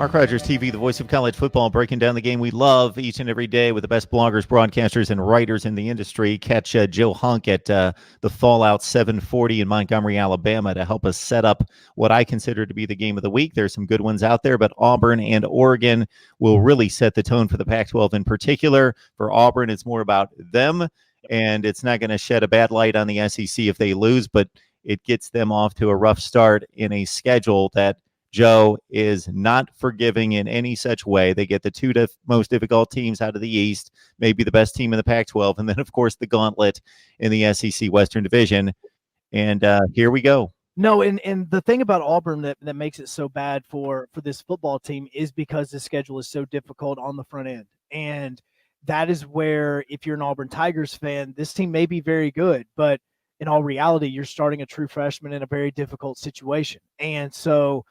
Mark Rogers TV, the voice of college football, breaking down the game we love each and every day with the best bloggers, broadcasters, and writers in the industry. Catch Joe Hunk at the Fallout 740 in Montgomery, Alabama to help us set up what I consider to be the game of the week. There's some good ones out there, but Auburn and Oregon will really set the tone for the Pac-12 in particular. For Auburn, it's more about them, and it's not going to shed a bad light on the SEC if they lose, but it gets them off to a rough start in a schedule that Joe is not forgiving in any such way. They get the two most difficult teams out of the East, maybe the best team in the Pac-12, and then, of course, the gauntlet in the SEC Western Division. And here we go. No, and the thing about Auburn that makes it so bad for this football team is because the schedule is so difficult on the front end. And that is where, if you're an Auburn Tigers fan, this team may be very good, but in all reality, you're starting a true freshman in a very difficult situation. And so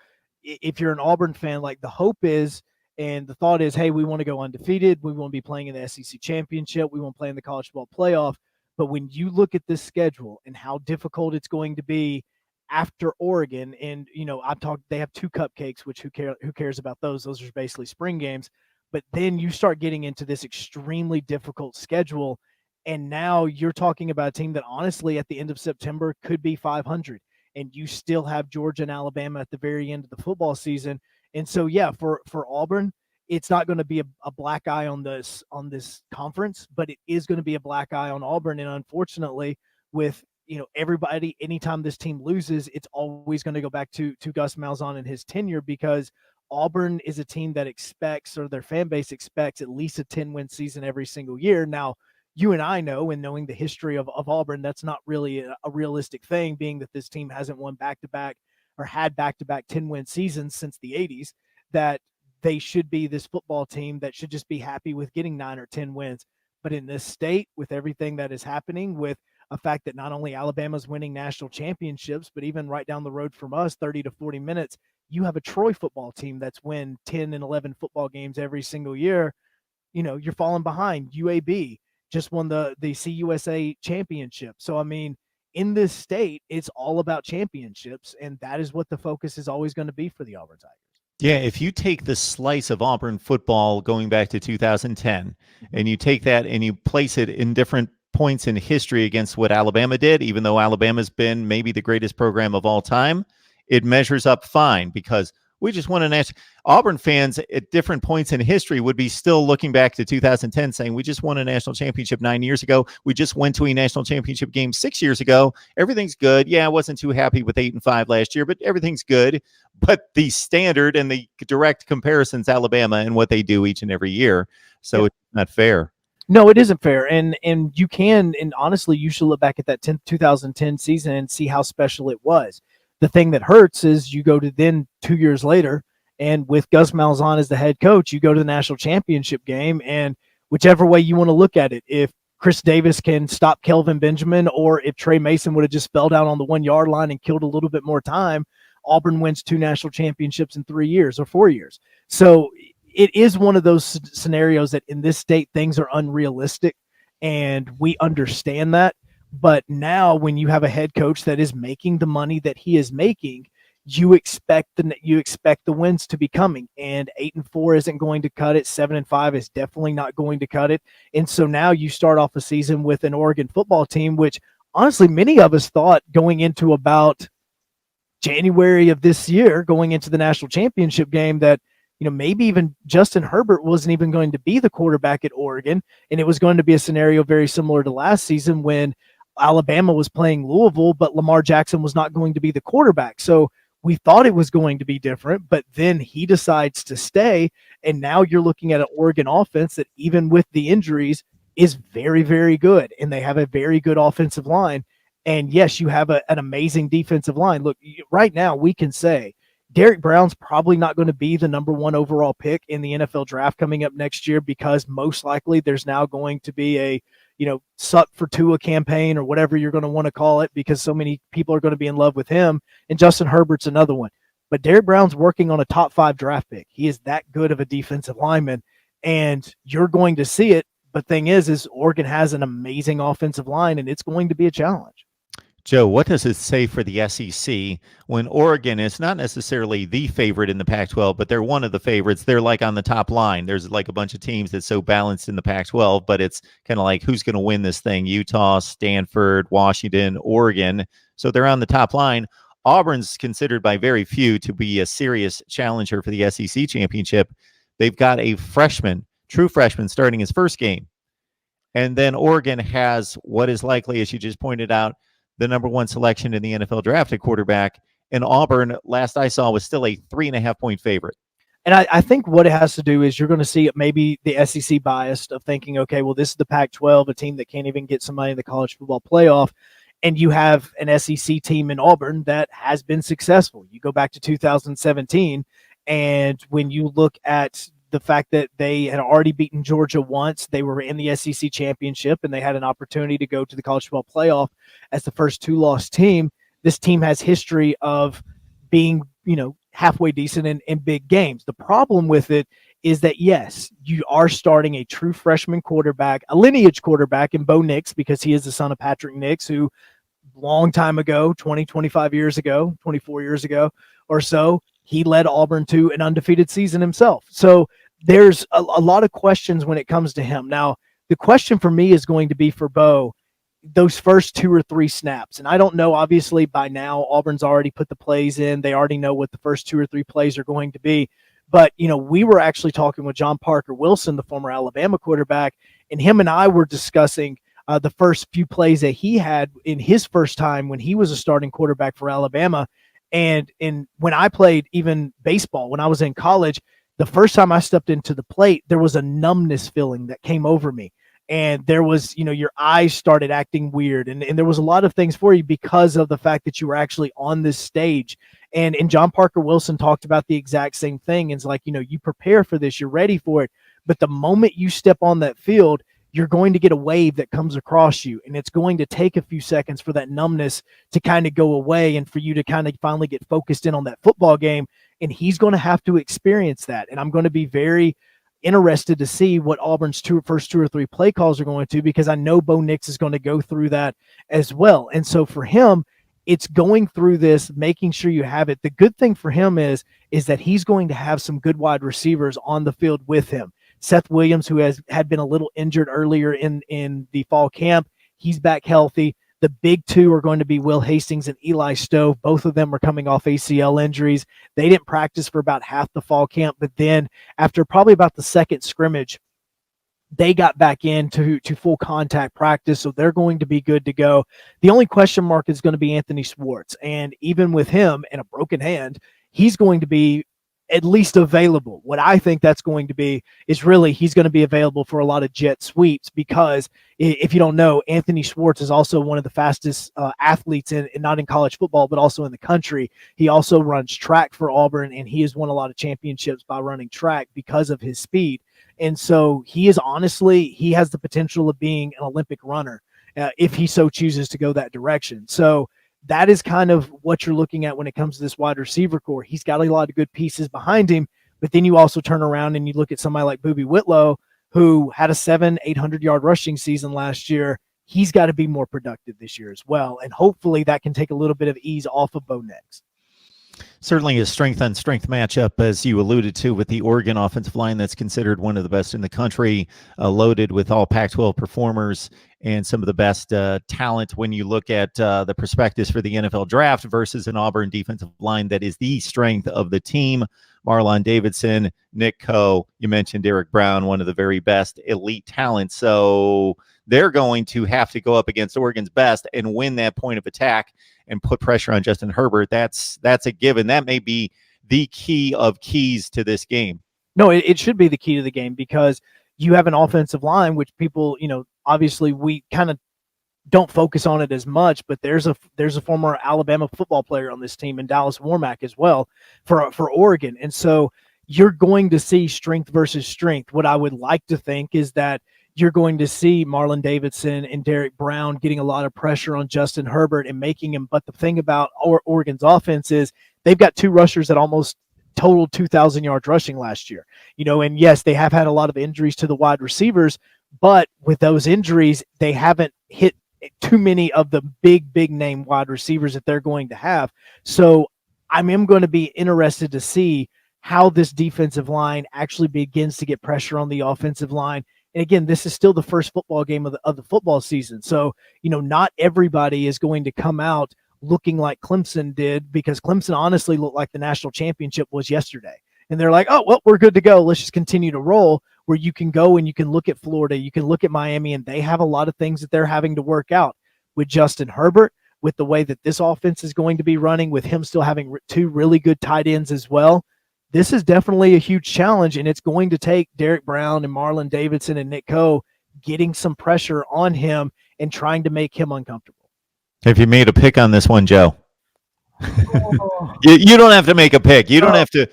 if you're an Auburn fan, like the hope is and the thought is, hey, we want to go undefeated. We want to be playing in the SEC championship. We want to play in the college football playoff. But when you look at this schedule and how difficult it's going to be after Oregon, and, you know, they have two cupcakes, which who cares about those? Those are basically spring games. But then you start getting into this extremely difficult schedule. And now you're talking about a team that honestly at the end of September could be 500. And you still have Georgia and Alabama at the very end of the football season. And so, yeah, for Auburn, it's not going to be a black eye on this conference, but it is going to be a black eye on Auburn. And unfortunately, with, you know, everybody, anytime this team loses, it's always going to go back to Gus Malzahn and his tenure, because Auburn is a team that expects, or their fan base expects, at least a 10-win season every single year. Now, you and I know, and knowing the history of Auburn, that's not really a realistic thing, being that this team hasn't won back-to-back or had back-to-back 10-win seasons since the 80s, that they should be this football team that should just be happy with getting 9 or 10 wins. But in this state, with everything that is happening, with a fact that not only Alabama's winning national championships, but even right down the road from us, 30 to 40 minutes, you have a Troy football team that's win 10 and 11 football games every single year. You know, you're falling behind. UAB just won the CUSA championship. So, I mean, in this state, it's all about championships, and that is what the focus is always going to be for the Auburn Tigers. Yeah, if you take the slice of Auburn football going back to 2010, and you take that and you place it in different points in history against what Alabama did, even though Alabama's been maybe the greatest program of all time, it measures up fine, because we just won a national. Auburn fans at different points in history would be still looking back to 2010 saying, we just won a national championship 9 years ago. We just went to a national championship game 6 years ago. Everything's good. Yeah, I wasn't too happy with 8-5 last year, but everything's good. But the standard and the direct comparisons, Alabama and what they do each and every year. So It's not fair. No, it isn't fair. And you can, and honestly, you should look back at that 2010 season and see how special it was. The thing that hurts is you go to then 2 years later, and with Gus Malzahn as the head coach, you go to the national championship game, and whichever way you want to look at it, if Chris Davis can stop Kelvin Benjamin, or if Trey Mason would have just fell down on the 1 yard line and killed a little bit more time, Auburn wins 2 national championships in 3 years or 4 years. So it is one of those scenarios that in this state, things are unrealistic, and we understand that. But now when you have a head coach that is making the money that he is making, you expect the wins to be coming, and 8-4 isn't going to cut it. 7-5 is definitely not going to cut it. And so now you start off a season with an Oregon football team, which honestly, many of us thought going into about January of this year, going into the national championship game, that, you know, maybe even Justin Herbert wasn't even going to be the quarterback at Oregon. And it was going to be a scenario very similar to last season when Alabama was playing Louisville, but Lamar Jackson was not going to be the quarterback. So we thought it was going to be different, but then he decides to stay. And now you're looking at an Oregon offense that, even with the injuries, is very, very good. And they have a very good offensive line. And yes, you have an amazing defensive line. Look, right now we can say Derrick Brown's probably not going to be the number 1 overall pick in the NFL draft coming up next year, because most likely there's now going to be a, you know, suck for Tua campaign, or whatever you're going to want to call it, because so many people are going to be in love with him. And Justin Herbert's another one. But Derrick Brown's working on a top 5 draft pick. He is that good of a defensive lineman, and you're going to see it. But thing is Oregon has an amazing offensive line, and it's going to be a challenge. Joe, what does it say for the SEC when Oregon is not necessarily the favorite in the Pac-12, but they're one of the favorites? They're like on the top line. There's like a bunch of teams that's so balanced in the Pac-12, but it's kind of like who's going to win this thing? Utah, Stanford, Washington, Oregon. So they're on the top line. Auburn's considered by very few to be a serious challenger for the SEC championship. They've got a freshman, true freshman, starting his first game. And then Oregon has what is likely, as you just pointed out, the number one selection in the NFL draft at quarterback. And Auburn, last I saw, was still a 3.5-point favorite. And I think what it has to do is you're going to see maybe the SEC biased of thinking, okay, well, this is the Pac-12, a team that can't even get somebody in the college football playoff. And you have an SEC team in Auburn that has been successful. You go back to 2017, and when you look at the fact that they had already beaten Georgia once, they were in the SEC championship, and they had an opportunity to go to the college football playoff as the first two-loss team. This team has history of being, halfway decent in big games. The problem with it is that, yes, you are starting a true freshman quarterback, a lineage quarterback in Bo Nix, because he is the son of Patrick Nix, who long time ago, 20, 25 years ago, 24 years ago or so, he led Auburn to an undefeated season himself. So there's a lot of questions when it comes to him. Now, the question for me is going to be for Bo, those first 2 or 3 snaps. And I don't know, obviously, by now, Auburn's already put the plays in. They already know what the first 2 or 3 plays are going to be. But, we were actually talking with John Parker Wilson, the former Alabama quarterback, and him and I were discussing the first few plays that he had in his first time when he was a starting quarterback for Alabama. And when I played even baseball, when I was in college, the first time I stepped into the plate, there was a numbness feeling that came over me. And there was, your eyes started acting weird. And there was a lot of things for you because of the fact that you were actually on this stage. And John Parker Wilson talked about the exact same thing. It's like, you prepare for this, you're ready for it. But the moment you step on that field, you're going to get a wave that comes across you. And it's going to take a few seconds for that numbness to kind of go away and for you to kind of finally get focused in on that football game. And he's going to have to experience that. And I'm going to be very interested to see what Auburn's first 2 or 3 play calls are going to, because I know Bo Nix is going to go through that as well. And so for him, it's going through this, making sure you have it. The good thing for him is that he's going to have some good wide receivers on the field with him. Seth Williams, who had been a little injured earlier in the fall camp, he's back healthy. The big 2 are going to be Will Hastings and Eli Stove. Both of them are coming off ACL injuries. They didn't practice for about half the fall camp, but then after probably about the second scrimmage, they got back into full contact practice, so they're going to be good to go. The only question mark is going to be Anthony Schwartz, and even with him and a broken hand, he's going to be at least available. What I think that's going to be is really he's going to be available for a lot of jet sweeps, because if you don't know, Anthony Schwartz is also one of the fastest athletes in not in college football, but also in the country. He also runs track for Auburn, and he has won a lot of championships by running track because of his speed. And so he has the potential of being an Olympic runner if he so chooses to go that direction. So that is kind of what you're looking at when it comes to this wide receiver core. He's got a lot of good pieces behind him, but then you also turn around and you look at somebody like Boobie Whitlow, who had a 800-yard rushing season last year. He's got to be more productive this year as well, and hopefully that can take a little bit of ease off of Bo Nix. Certainly a strength-on-strength matchup, as you alluded to, with the Oregon offensive line that's considered one of the best in the country, loaded with all Pac-12 performers and some of the best talent when you look at the prospectus for the NFL draft versus an Auburn defensive line that is the strength of the team. Marlon Davidson, Nick Coe, you mentioned Derek Brown, one of the very best elite talents. So they're going to have to go up against Oregon's best and win that point of attack and put pressure on Justin Herbert. That's a given. That may be the key of keys to this game. No, it should be the key to the game, because you have an offensive line, which people, obviously we kind of don't focus on it as much, but there's a former Alabama football player on this team, and Dallas Warmack as well for Oregon. And so you're going to see strength versus strength. What I would like to think is that you're going to see Marlon Davidson and Derek Brown getting a lot of pressure on Justin Herbert and making him. But the thing about Oregon's offense is they've got 2 rushers that almost totaled 2,000 yards rushing last year. And yes, they have had a lot of injuries to the wide receivers, but with those injuries, they haven't hit too many of the big name wide receivers that they're going to have. So I am going to be interested to see how this defensive line actually begins to get pressure on the offensive line. And again, this is still the first football game of the football season. So, not everybody is going to come out looking like Clemson did, because Clemson honestly looked like the national championship was yesterday. And they're like, oh, well, we're good to go. Let's just continue to roll. Where you can go and you can look at Florida, you can look at Miami, and they have a lot of things that they're having to work out with Justin Herbert, with the way that this offense is going to be running, with him still having two really good tight ends as well. This is definitely a huge challenge, and it's going to take Derek Brown and Marlon Davidson and Nick Coe getting some pressure on him and trying to make him uncomfortable. Have you made a pick on this one, Joe? Oh. You don't have to make a pick. You don't have to.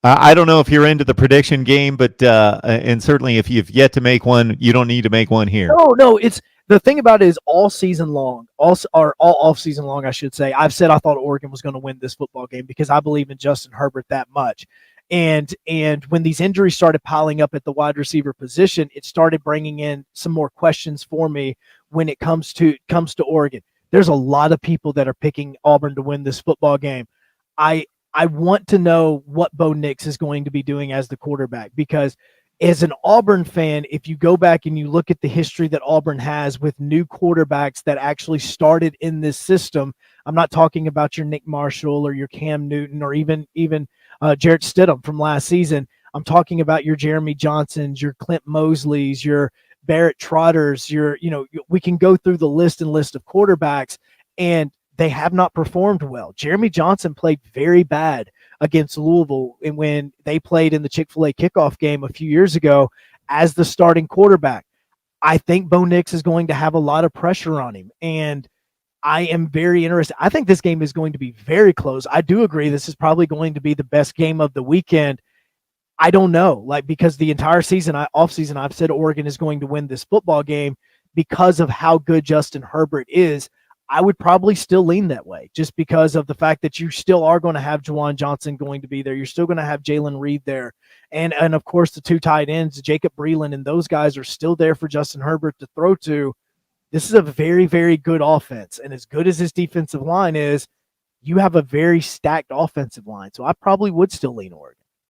I don't know if you're into the prediction game, but and certainly if you've yet to make one, you don't need to make one here. No, it's the thing about it is all season long, all off season long, I should say. I've said I thought Oregon was going to win this football game because I believe in Justin Herbert that much. And when these injuries started piling up at the wide receiver position, it started bringing in some more questions for me when it comes to Oregon. There's a lot of people that are picking Auburn to win this football game. I want to know what Bo Nix is going to be doing as the quarterback, because as an Auburn fan, if you go back and you look at the history that Auburn has with new quarterbacks that actually started in this system, I'm not talking about your Nick Marshall or your Cam Newton or even Jarrett Stidham from last season. I'm talking about your Jeremy Johnsons, your Clint Mosleys, your Barrett Trotters, we can go through the list of quarterbacks, and they have not performed well. Jeremy Johnson played very bad against Louisville and when they played in the Chick-fil-A kickoff game a few years ago as the starting quarterback. I think Bo Nix is going to have a lot of pressure on him, and I am very interested. I think this game is going to be very close. I do agree this is probably going to be the best game of the weekend. I don't know, because the entire offseason, I've said Oregon is going to win this football game because of how good Justin Herbert is. I would probably still lean that way just because of the fact that you still are going to have Juwan Johnson going to be there. You're still going to have Jalen Reed there. And of course, the two tight ends, Jacob Breland, and those guys are still there for Justin Herbert to throw to. This is a very, very good offense. And as good as this defensive line is, you have a very stacked offensive line. So I probably would still lean Oregon.